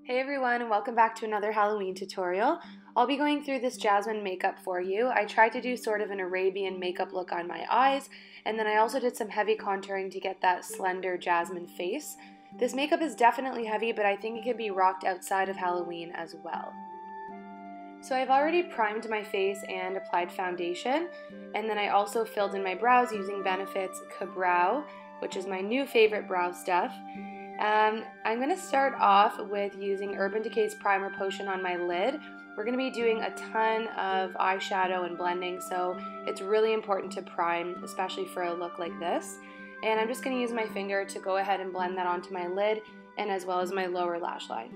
Hey everyone, and welcome back to another Halloween tutorial. I'll be going through this Jasmine makeup for you. I tried to do sort of an Arabian makeup look on my eyes, and then I also did some heavy contouring to get that slender Jasmine face. This makeup is definitely heavy, but I think it can be rocked outside of Halloween as well. So I've already primed my face and applied foundation, and then I also filled in my brows using Benefit's Ka-Brow, which is my new favorite brow stuff. I'm going to start off with using Urban Decay's Primer Potion on my lid. We're going to be doing a ton of eyeshadow and blending, so it's really important to prime, especially for a look like this. And I'm just going to use my finger to go ahead and blend that onto my lid and as well as my lower lash line.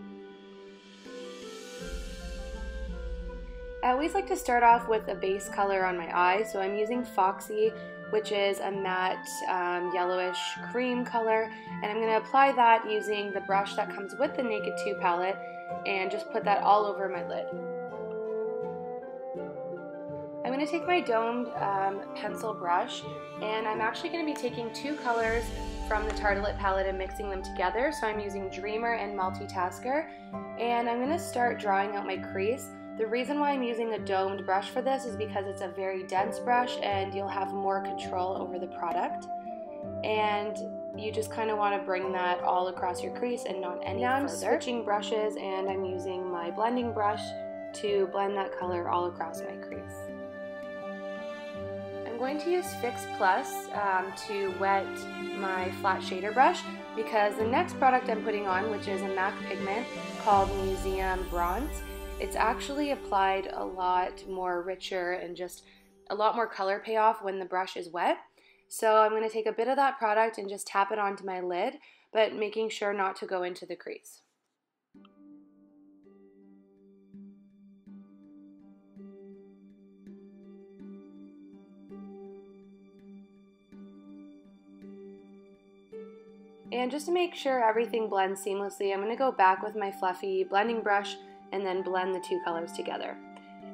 I always like to start off with a base color on my eye, so I'm using Foxy, which is a matte yellowish cream color, and I'm going to apply that using the brush that comes with the Naked 2 palette and just put that all over my lid. I'm going to take my domed pencil brush, and I'm actually going to be taking two colors from the Tartelette palette and mixing them together, so I'm using Dreamer and Multitasker, and I'm going to start drawing out my crease. The reason why I'm using a domed brush for this is because it's a very dense brush and you'll have more control over the product. And you just kind of want to bring that all across your crease and not any further. Now I'm switching brushes and I'm using my blending brush to blend that color all across my crease. I'm going to use Fix Plus to wet my flat shader brush because the next product I'm putting on, which is a MAC pigment called Museum Bronze, it's actually applied a lot more richer and just a lot more color payoff when the brush is wet. So I'm going to take a bit of that product and just tap it onto my lid, but making sure not to go into the crease. And just to make sure everything blends seamlessly, I'm going to go back with my fluffy blending brush and then blend the two colors together.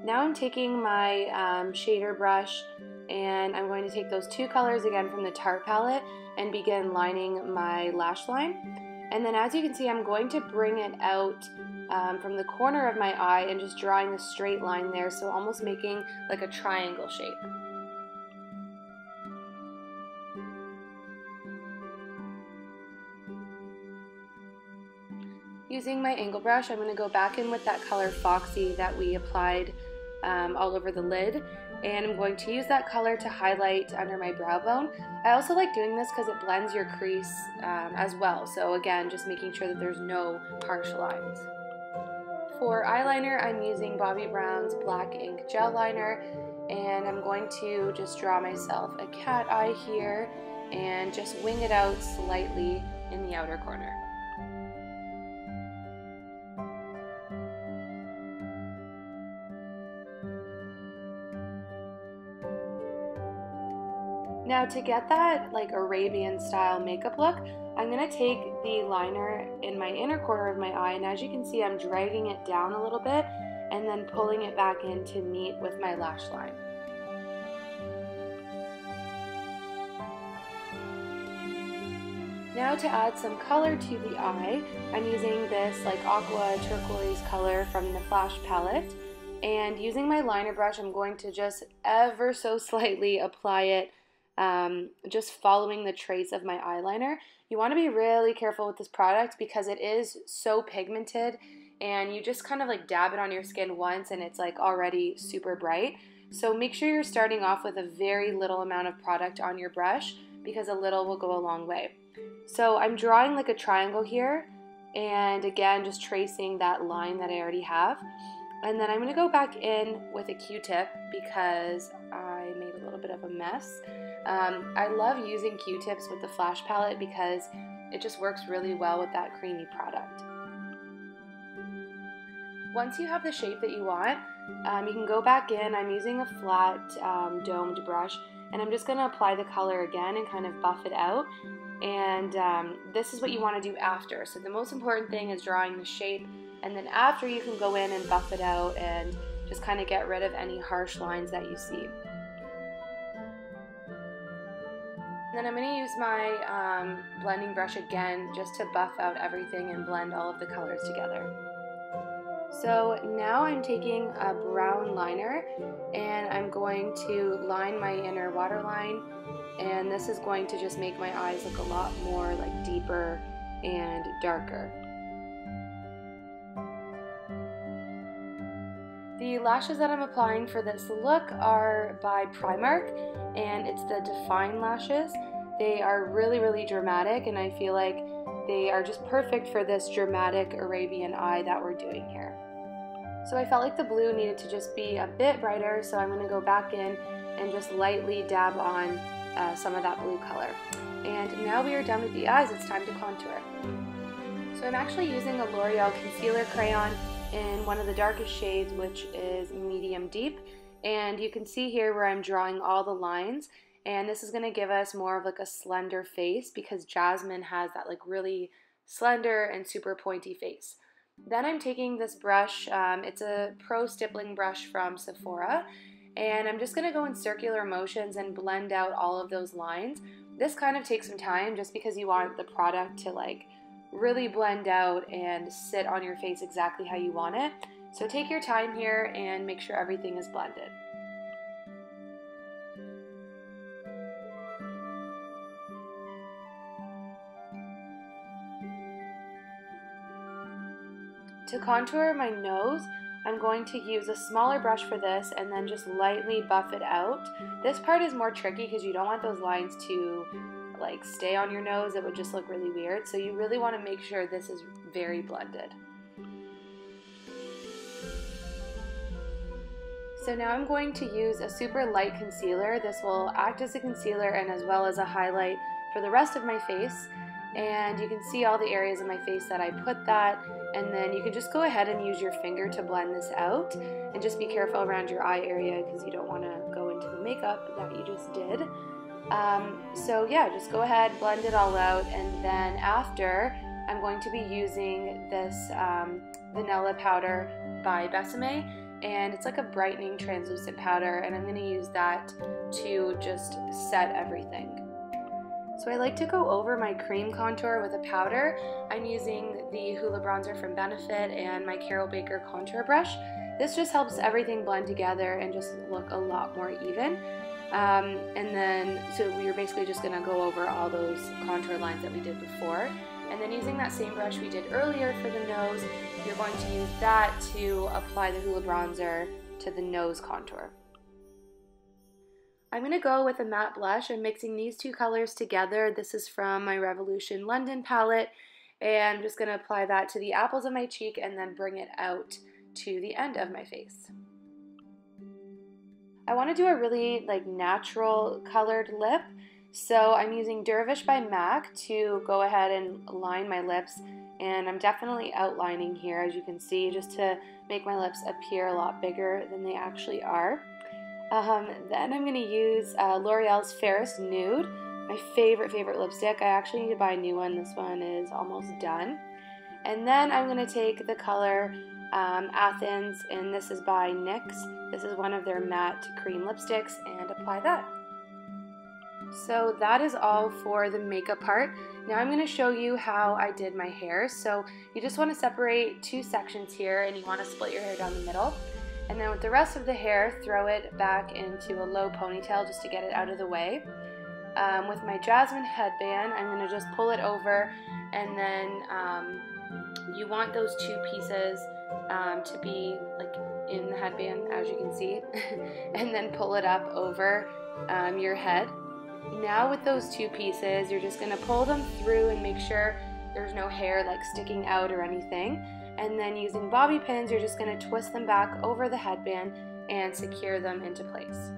Now I'm taking my shader brush and I'm going to take those two colors again from the Tarte palette and begin lining my lash line. And then as you can see, I'm going to bring it out from the corner of my eye and just drawing a straight line there, so almost making like a triangle shape. Using my angle brush, I'm going to go back in with that color Foxy that we applied all over the lid, and I'm going to use that color to highlight under my brow bone. I also like doing this because it blends your crease as well, so again, just making sure that there's no harsh lines. For eyeliner, I'm using Bobbi Brown's Black Ink Gel Liner, and I'm going to just draw myself a cat eye here and just wing it out slightly in the outer corner. Now to get that like Arabian style makeup look, I'm going to take the liner in my inner corner of my eye, and as you can see I'm dragging it down a little bit and then pulling it back in to meet with my lash line. Now to add some color to the eye, I'm using this like aqua turquoise color from the Flash palette, and using my liner brush I'm going to just ever so slightly apply it, just following the trace of my eyeliner. You want to be really careful with this product because it is so pigmented and you just kind of like dab it on your skin once and it's like already super bright. So make sure you're starting off with a very little amount of product on your brush because a little will go a long way. So I'm drawing like a triangle here and again just tracing that line that I already have. And then I'm going to go back in with a Q-tip because I made a little bit of a mess. I love using Q-tips with the Flash palette because it just works really well with that creamy product. Once you have the shape that you want, you can go back in. I'm using a flat domed brush and I'm just going to apply the color again and kind of buff it out. And this is what you want to do after. So the most important thing is drawing the shape, and then after you can go in and buff it out and just kind of get rid of any harsh lines that you see. Then I'm going to use my blending brush again just to buff out everything and blend all of the colors together. So now I'm taking a brown liner and I'm going to line my inner waterline, and this is going to just make my eyes look a lot more like deeper and darker. The lashes that I'm applying for this look are by Primark, and it's the Define lashes. They are really, really dramatic, and I feel like they are just perfect for this dramatic Arabian eye that we're doing here. So I felt like the blue needed to just be a bit brighter, so I'm going to go back in and just lightly dab on some of that blue color. And now we are done with the eyes, it's time to contour. So I'm actually using a L'Oreal concealer crayon in one of the darkest shades, which is medium deep, and you can see here where I'm drawing all the lines, and this is going to give us more of like a slender face because Jasmine has that like really slender and super pointy face. Then I'm taking this brush, it's a Pro Stippling brush from Sephora, and I'm just going to go in circular motions and blend out all of those lines. This kind of takes some time just because you want the product to like really blend out and sit on your face exactly how you want it. So take your time here and make sure everything is blended. To contour my nose, I'm going to use a smaller brush for this and then just lightly buff it out. This part is more tricky because you don't want those lines to like stay on your nose. It would just look really weird, so you really want to make sure this is very blended. So now I'm going to use a super light concealer. This will act as a concealer and as well as a highlight for the rest of my face. And you can see all the areas of my face that I put that, and then you can just go ahead and use your finger to blend this out, and just be careful around your eye area because you don't want to go into the makeup that you just did. So yeah, just go ahead, blend it all out, and then after I'm going to be using this vanilla powder by Besame, and it's like a brightening translucent powder, and I'm going to use that to just set everything. So I like to go over my cream contour with a powder. I'm using the Hoola bronzer from Benefit and my Carol Baker contour brush. This just helps everything blend together and just look a lot more even. And then, so we're basically just going to go over all those contour lines that we did before. And then using that same brush we did earlier for the nose, you're going to use that to apply the Hoola bronzer to the nose contour. I'm going to go with a matte blush. I'm mixing these two colors together. This is from my Revolution London palette, and I'm just going to apply that to the apples of my cheek and then bring it out to the end of my face. I want to do a really like natural colored lip, so I'm using Dervish by MAC to go ahead and line my lips, and I'm definitely outlining here, as you can see, just to make my lips appear a lot bigger than they actually are. Then I'm going to use L'Oreal's Fairest Nude, my favorite lipstick. I actually need to buy a new one. This one is almost done. And then I'm going to take the color Athens, and this is by NYX. This is one of their matte cream lipsticks, and apply that. So that is all for the makeup part. Now I'm going to show you how I did my hair. So you just want to separate two sections here, and you want to split your hair down the middle. And then with the rest of the hair, throw it back into a low ponytail just to get it out of the way. With my Jasmine headband, I'm going to just pull it over, and then you want those two pieces to be like in the headband, as you can see, and then pull it up over your head. Now with those two pieces, you're just going to pull them through and make sure there's no hair like sticking out or anything. And then using bobby pins, you're just going to twist them back over the headband and secure them into place.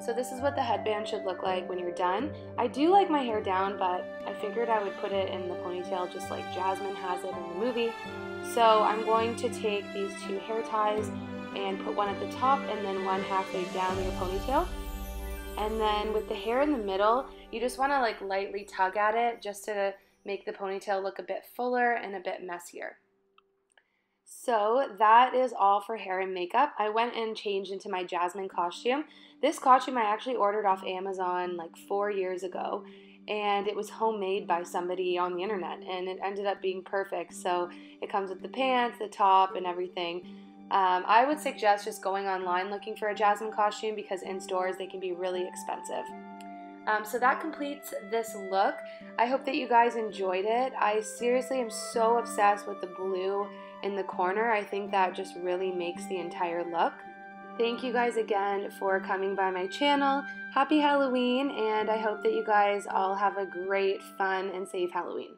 So this is what the headband should look like when you're done. I do like my hair down, but I figured I would put it in the ponytail just like Jasmine has it in the movie. So I'm going to take these two hair ties and put one at the top and then one halfway down your ponytail. And then with the hair in the middle, you just want to like lightly tug at it just to make the ponytail look a bit fuller and a bit messier. So that is all for hair and makeup. I went and changed into my Jasmine costume. This costume I actually ordered off Amazon like 4 years ago, and it was homemade by somebody on the internet, and it ended up being perfect. So it comes with the pants, the top, and everything. I would suggest just going online looking for a Jasmine costume because in stores they can be really expensive. So that completes this look. I hope that you guys enjoyed it. I seriously am so obsessed with the blue in the corner. I think that just really makes the entire look. Thank you guys again for coming by my channel. Happy Halloween, and I hope that you guys all have a great, fun, and safe Halloween.